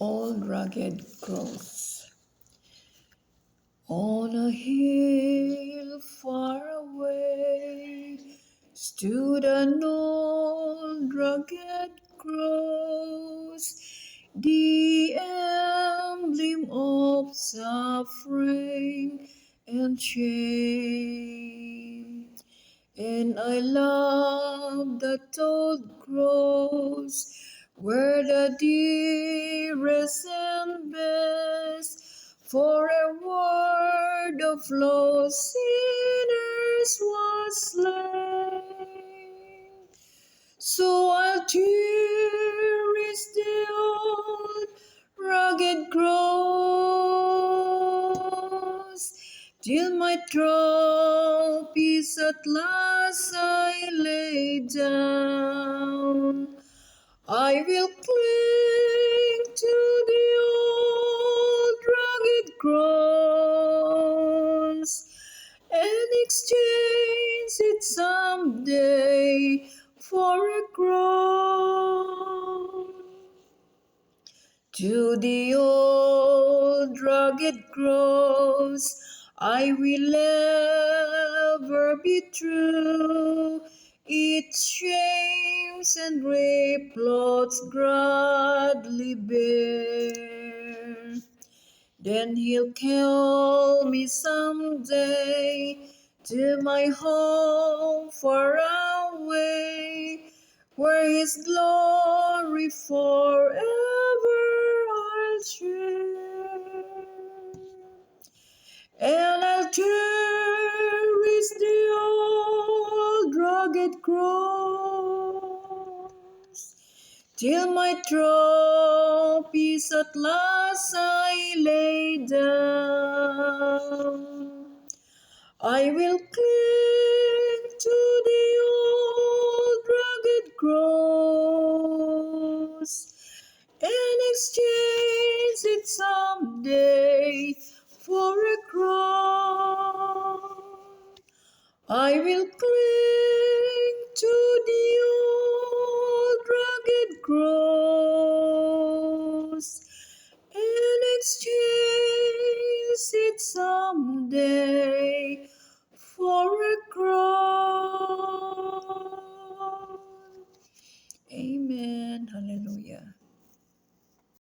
old rugged cross. On a hill far away stood an old rugged cross, the emblem of suffering and shame. And I love that old cross, where the dearest and best for a word of lost sinners was slain. So I'll cherish the old rugged cross till my trophies at last I lay down. I will cling to the old rugged cross and exchange it someday for a crown. To the old rugged cross I will ever be true. Its shames and grey plots gladly bear. Then he'll call me someday to my home far away, where his glory forever I'll share. And I'll cherish the old rugged cross till my trophies at last I lay down. I will cling to the old rugged cross and exchange it someday for a crown. I will cling to the old rugged cross and exchange it someday